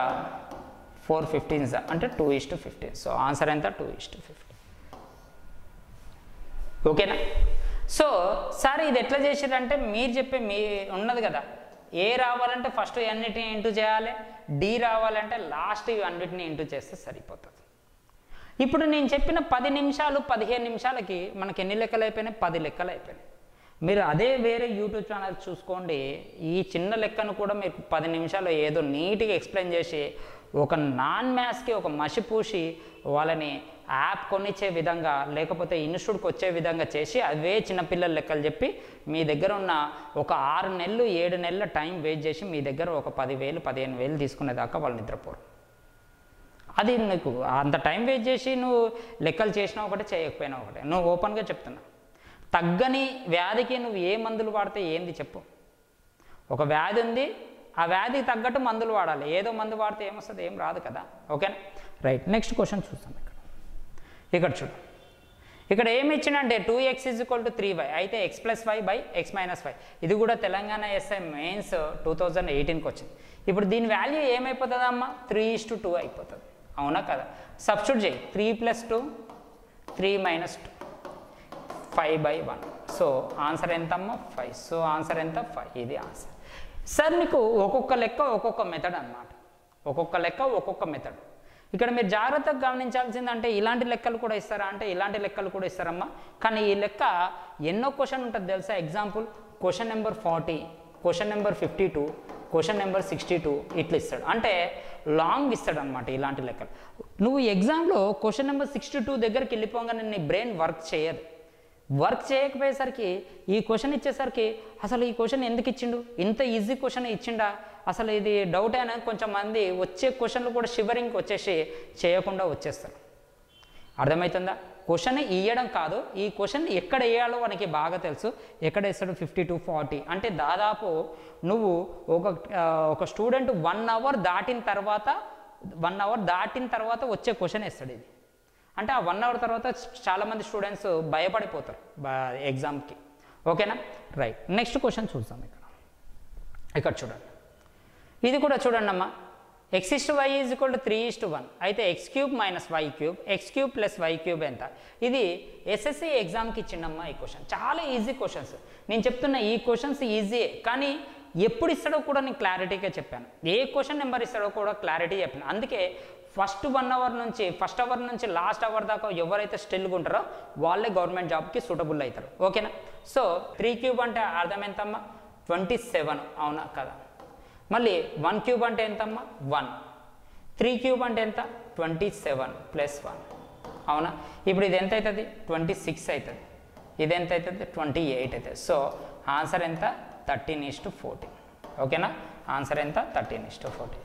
S1: 4 15s అంటే 2:15. సో ఆన్సర్ ఎంత? 2:15. ఓకేనా? సో సార్ ఇది ఎట్లా చేసారంటే మీరు చెప్పే మీ ఉన్నది కదా, ఏ రావాలంటే ఫస్ట్ అన్నిటిని ఇంటూ చేయాలి, డి రావాలంటే లాస్ట్ ఇవి అన్నిటిని ఇంటూ చేస్తే సరిపోతుంది. ఇప్పుడు నేను చెప్పిన 10 నిమిషాలు 15 నిమిషాలకి మనకి ఎన్ని లెక్కలు అయిపోయినాయి? 10 లెక్కలు అయిపోయినాయి. మీరు అదే వేరే యూట్యూబ్ ఛానల్ చూసుకోండి, ఈ చిన్న లెక్కను కూడా మీకు 10 నిమిషాలు ఏదో నీట్గా ఎక్స్ప్లెయిన్ చేసి ఒక నాన్ మ్యాథ్స్కి ఒక మసి పూసి వాళ్ళని యాప్ కొనిచ్చే విధంగా లేకపోతే ఇన్స్టిట్యూట్కి వచ్చే విధంగా చేసి అవే చిన్నపిల్లల లెక్కలు చెప్పి మీ దగ్గర ఉన్న ఒక 6 నెలలు 7 నెలల టైం వేస్ట్ చేసి మీ దగ్గర ఒక 10,000 15,000 తీసుకునేదాకా వాళ్ళు నిద్రపోరు. అది నీకు అంత టైం వేస్ట్ చేసి నువ్వు లెక్కలు చేసినా ఒకటే చేయకపోయినా ఒకటే. నువ్వు ఓపెన్గా చెప్తున్నా, తగ్గని వ్యాధికి నువ్వు ఏ మందులు వాడితే ఏంది చెప్పు. ఒక వ్యాధి ఉంది, ఆ వ్యాధికి తగ్గట్టు మందులు వాడాలి. ఏదో మందు వాడితే ఏమొస్తుంది, ఏం రాదు కదా. ఓకేనా, రైట్. నెక్స్ట్ క్వశ్చన్ చూస్తాం. ఇక్కడ చూడు, ఇక్కడ ఏమి ఇచ్చిందంటే 2x = 3y, అయితే x + y / x - y. ఇది కూడా తెలంగాణ ఎస్ఐ మెయిన్స్ 2018కి వచ్చింది. ఇప్పుడు దీని వాల్యూ ఏమైపోతుంది అమ్మా, 3:2 అయిపోతుంది. అవునా కదా, సబ్స్టిట్యూట్ చేయి. 3 + 2 3 - 2 5/1. సో ఆన్సర్ ఎంతమ్మా, 5. సో ఆన్సర్ ఎంత, 5. ఇది ఆన్సర్. సార్ మీకు ఒక్కొక్క లెక్క ఒక్కొక్క మెథడ్ అన్నమాట, ఒక్కొక్క లెక్క ఒక్కొక్క మెథడ్. ఇక్కడ మీరు జాగ్రత్తగా గమనించాల్సిందంటే ఇలాంటి లెక్కలు కూడా ఇస్తారా అంటే ఇలాంటి లెక్కలు కూడా ఇస్తారమ్మా. కానీ ఈ లెక్క ఎన్నో క్వశ్చన్ ఉంటుంది తెలుసా. Example question number 40, question number 52, question number 62 ఇట్లా ఇస్తాడు. అంటే లాంగ్ ఇస్తాడు అనమాట ఇలాంటి లెక్కలు. నువ్వు ఎగ్జామ్లో క్వశ్చన్ నెంబర్ 62 దగ్గరికి వెళ్ళిపోగానే నీ బ్రెయిన్ వర్క్ చేయదు. వర్క్ చేయకపోయేసరికి ఈ క్వశ్చన్ ఇచ్చేసరికి అసలు ఈ క్వశ్చన్ ఎందుకు ఇచ్చిండు, ఇంత ఈజీ క్వశ్చన్ ఇచ్చిండా, అసలు ఇది డౌట్ అయినా కొంచెం మంది వచ్చే క్వశ్చన్లు కూడా షివరింగ్కి వచ్చేసి చేయకుండా వచ్చేస్తారు. అర్థమవుతుందా. క్వశ్చన్ ఇవ్వడం కాదు, ఈ క్వశ్చన్ ఎక్కడ వేయాలో మనకి బాగా తెలుసు. ఎక్కడ వేస్తాడు, 52, 40. అంటే దాదాపు నువ్వు ఒక స్టూడెంట్ 1 అవర్ దాటిన తర్వాత వచ్చే క్వశ్చన్ వేస్తాడు ఇది. అంటే ఆ 1 అవర్ తర్వాత చాలామంది స్టూడెంట్స్ భయపడిపోతారు ఎగ్జామ్కి. ఓకేనా, రైట్. నెక్స్ట్ క్వశ్చన్ చూద్దాం. ఇక్కడ చూడండి, ఇది కూడా చూడండి అమ్మా. x = y = 3:1, అయితే x³ - y³, x³ + y³ ఎంత. ఇది ఎస్ఎస్సి ఎగ్జామ్కి ఇచ్చిండమ్మా ఈ క్వశ్చన్. చాలా ఈజీ క్వశ్చన్స్. నేను చెప్తున్న ఈ క్వశ్చన్స్ ఈజీయే, కానీ ఎప్పుడు ఇస్తాడో కూడా నేను క్లారిటీగా చెప్పాను. ఏ క్వశ్చన్ నెంబర్ ఇస్తాడో కూడా క్లారిటీ చెప్పాను. అందుకే ఫస్ట్ అవర్ నుంచి లాస్ట్ అవర్ దాకా ఎవరైతే స్టిల్గా ఉంటారో వాళ్ళే గవర్నమెంట్ జాబ్కి సూటబుల్ అవుతారు. ఓకేనా. సో 3³ అంటే అర్థం ఎంతమ్మా, 27. అవునా కదా. మళ్ళీ 1³ అంటే ఎంతమ్మా, 1. 3³ అంటే ఎంత, 27 + 1. అవునా. ఇప్పుడు ఇది ఎంత అవుతుంది, 26 అవుతుంది. ఇది ఎంత అవుతుంది, 28 అవుతుంది. సో ఆన్సర్ ఎంత, 13:14. ఓకేనా, ఆన్సర్ ఎంత, 13:14.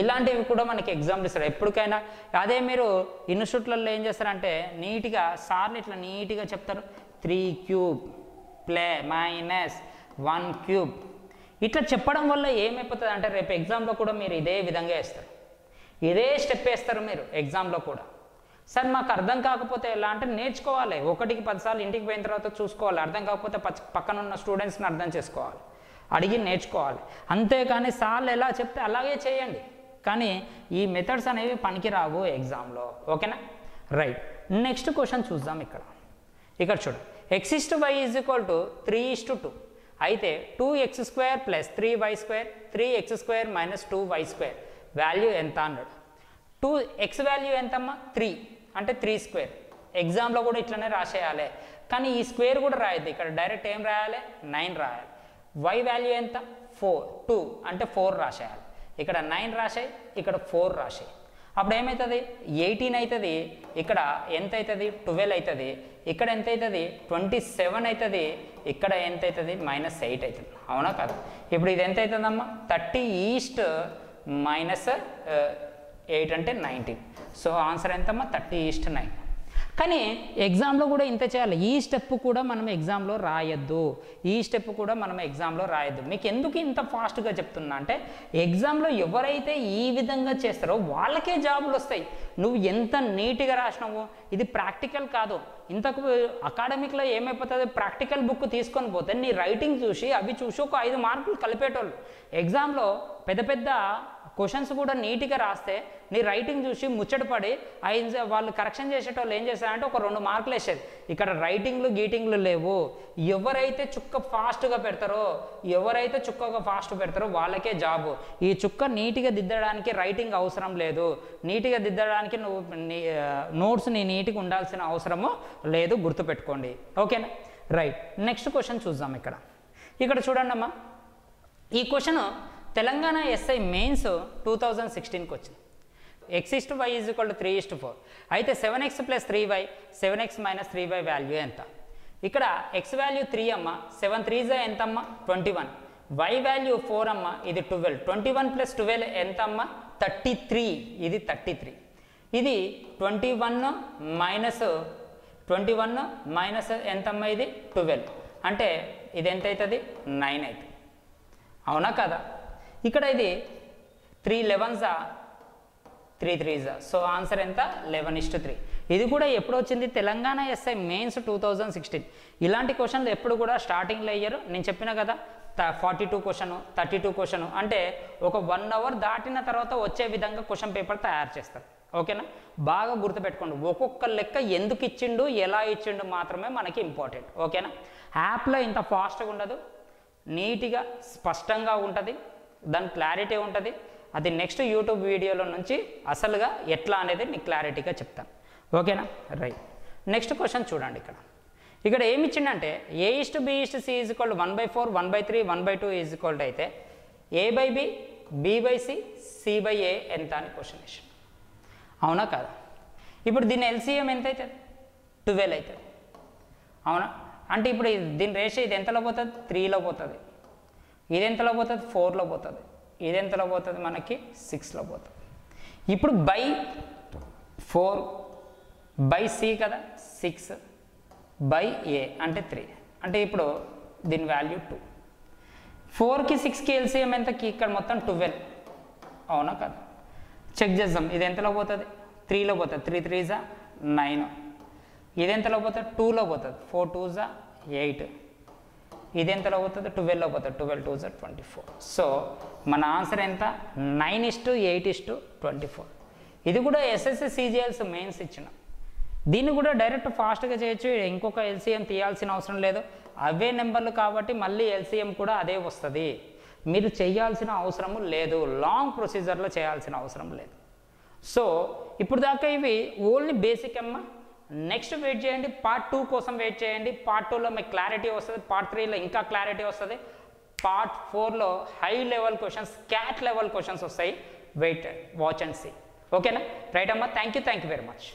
S1: ఇలాంటివి కూడా మనకి ఎగ్జామ్లు ఇస్తారు ఎప్పటికైనా. అదే మీరు ఇన్స్టిట్యూట్లలో ఏం చేస్తారంటే నీట్గా సార్లు ఇట్లా నీట్గా చెప్తారు, 3³ - 1³ ఇట్లా చెప్పడం వల్ల ఏమైపోతుంది అంటే రేపు ఎగ్జామ్లో కూడా మీరు ఇదే విధంగా వేస్తారు, ఇదే స్టెప్ వేస్తారు మీరు ఎగ్జామ్లో కూడా. సార్ మాకు అర్థం కాకపోతే ఎలా అంటే నేర్చుకోవాలి. 1కి 10 సార్లు ఇంటికి పోయిన తర్వాత చూసుకోవాలి. అర్థం కాకపోతే పక్కన ఉన్న స్టూడెంట్స్ని అర్థం చేసుకోవాలి, అడిగి నేర్చుకోవాలి. అంతేకాని సార్లు ఎలా చెప్తే అలాగే చేయండి. కానీ ఈ మెథడ్స్ అనేవి పనికిరావు ఎగ్జామ్లో. ఓకేనా, రైట్. నెక్స్ట్ క్వశ్చన్ చూద్దాం. ఇక్కడ చూడు, x = y = 3:2, అయితే 2x² + 3y² 3x² - 2y² value ఎంత అన్నాడు. 2x వాల్యూ ఎంతమ్మా, 3 అంటే 3². ఎగ్జామ్లో కూడా ఇట్లనే రాసేయాలి, కానీ ఈ స్క్వేర్ కూడా రాయద్దు. ఇక్కడ డైరెక్ట్ ఏం రాయాలి, 9 రాయాలి. y వాల్యూ ఎంత, 4, 2 అంటే 4 రాసేయాలి. ఇక్కడ 9 రాసాయి, ఇక్కడ 4 రాసాయి. అప్పుడు ఏమవుతుంది, 18 అవుతుంది. ఇక్కడ ఎంత అవుతుంది, 12 అవుతుంది. ఇక్కడ ఎంత అవుతుంది, 27 అవుతుంది. ఇక్కడ ఎంత అవుతుంది, -8 అవుతుంది. అవునా కదా. ఇప్పుడు ఇది ఎంత అవుతుందమ్మా, 30 ఈస్ట్ -8 అంటే 19. సో ఆన్సర్ ఎంతమ్మా, 30:9. కానీ ఎగ్జామ్లో కూడా ఇంత చేయాలి. ఈ స్టెప్ కూడా మనం ఎగ్జామ్లో రాయొద్దు, మీకు ఎందుకు ఇంత ఫాస్ట్గా చెప్తున్నా అంటే ఎగ్జామ్లో ఎవరైతే ఈ విధంగా చేస్తారో వాళ్ళకే జాబులు వస్తాయి. నువ్వు ఎంత నీట్గా రాసినావు, ఇది ప్రాక్టికల్ కాదు. ఇంతకు అకాడమిక్లో ఏమైపోతుంది, ప్రాక్టికల్ బుక్ తీసుకొని పోతే నీ రైటింగ్ చూసి అవి చూసి ఒక 5 మార్కులు కలిపేటోళ్ళు. ఎగ్జామ్లో పెద్ద క్వశ్చన్స్ కూడా నీట్గా రాస్తే నీ రైటింగ్ చూసి ముచ్చటపడి వాళ్ళు కరెక్షన్ చేసేటోళ్ళు ఏం చేస్తారంటే ఒక 2 మార్కులు వేసేది. ఇక్కడ రైటింగ్లు గీటింగ్లు లేవు. ఎవరైతే చుక్కగా ఫాస్ట్ పెడతారో వాళ్ళకే జాబు. ఈ చుక్క నీట్గా దిద్దడానికి రైటింగ్ అవసరం లేదు, నీట్గా దిద్దడానికి నువ్వు నోట్స్ నీట్గా ఉండాల్సిన అవసరము లేదు, గుర్తుపెట్టుకోండి. ఓకేనా, రైట్. నెక్స్ట్ క్వశ్చన్ చూద్దాం. ఇక్కడ చూడండి అమ్మా, ఈ క్వశ్చన్ తెలంగాణ ఎస్ఐ మెయిన్స్ 2016కి వచ్చింది. x = y = 3:4, అయితే 7x + 3y 7x - 3y value ఎంత. ఇక్కడ x వాల్యూ 3 అమ్మ, 7 3s ఎంతమ్మా, 21. y వాల్యూ 4 అమ్మ, ఇది 12. 21 + 12 ఎంత అమ్మ, 33. ఇది 33. ఇది 21 మైనస్ ఎంతమ్మా, ఇది 12. అంటే ఇది ఎంత అవుతుంది, 9 అవుతుంది. అవునా కదా. ఇక్కడ ఇది 3 11s 3 3s. సో ఆన్సర్ ఎంత 11:3. ఇది కూడా ఎప్పుడు వచ్చింది తెలంగాణ ఎస్ఐ మెయిన్స్ 2016. ఇలాంటి క్వశ్చన్లు ఎప్పుడు కూడా స్టార్టింగ్లో అయ్యారు. నేను చెప్పిన కదా 42 క్వశ్చన్ 32 క్వశ్చన్ అంటే ఒక 1 అవర్ దాటిన తర్వాత వచ్చే విధంగా క్వశ్చన్ పేపర్ తయారు చేస్తారు. ఓకేనా, బాగా గుర్తుపెట్టుకోండి. ఒక్కొక్క లెక్క ఎందుకు ఇచ్చిండు ఎలా ఇచ్చిండు మాత్రమే మనకి ఇంపార్టెంట్. ఓకేనా, యాప్లో ఇంత ఫాస్ట్గా ఉండదు, నీట్గా స్పష్టంగా ఉంటుంది, దాని క్లారిటీ ఉంటుంది. అది నెక్స్ట్ యూట్యూబ్ వీడియోలో నుంచి అసలుగా ఎట్లా అనేది మీకు క్లారిటీగా చెప్తాను. ఓకేనా, రైట్. నెక్స్ట్ క్వశ్చన్ చూడండి. ఇక్కడ ఏమి ఇచ్చిండంటే A/B/C = 1/4 1/3 1/2 అయితే A/B B/C C/A ఎంత అని క్వశ్చన్ వేసి, అవునా కాదా? ఇప్పుడు దీని LCM ఎంత అవుతుంది? 12 అవుతుంది. అవునా, అంటే ఇప్పుడు దీని రేషియో ఇది ఎంతలో పోతుంది? 3లో పోతుంది. ఇది ఎంతలో పోతుంది? 4లో పోతుంది. ఇది ఎంతలో పోతుంది? మనకి 6లో పోతుంది. ఇప్పుడు బై 4 బై C కదా 6 బై A అంటే 3. అంటే ఇప్పుడు దీని వాల్యూ 2. 4కి 6కి LCM ఎంతకి? ఇక్కడ మొత్తం 12. అవునా కదా? చెక్ చేద్దాం. ఇది ఎంతలో పోతుంది? 3లో పోతుంది. 3 3s 9. ఇది ఎంతలో పోతుంది? 2లో పోతుంది. 4 2s 8. ఇది ఎంతలో పోతుంది? 12లో పోతుంది. 12 2s 24. సో మన ఆన్సర్ ఎంత? 9:8:24. ఇది కూడా SSC CGLs మెయిన్స్ ఇచ్చిన. దీన్ని కూడా డైరెక్ట్ ఫాస్ట్గా చేయొచ్చు. ఇంకొక LCM తీయాల్సిన అవసరం లేదు. అవే నెంబర్లు కాబట్టి మళ్ళీ LCM కూడా అదే వస్తుంది. మీరు చేయాల్సిన అవసరము లేదు, లాంగ్ ప్రొసీజర్లో చేయాల్సిన అవసరం లేదు. సో ఇప్పుడు దాకా ఇవి ఓన్లీ బేసిక్ అమ్మ. నెక్స్ట్ వెయిట్ చేయండి, పార్ట్ 2 కోసం వెయిట్ చేయండి. పార్ట్ 2లో మీకు క్లారిటీ వస్తుంది, పార్ట్ 3లో ఇంకా క్లారిటీ వస్తుంది, పార్ట్ 4లో high level questions, CAT level questions వస్తాయి. Wait, watch and see. ఓకేనా, రైట్ అమ్మా. Thank you very much.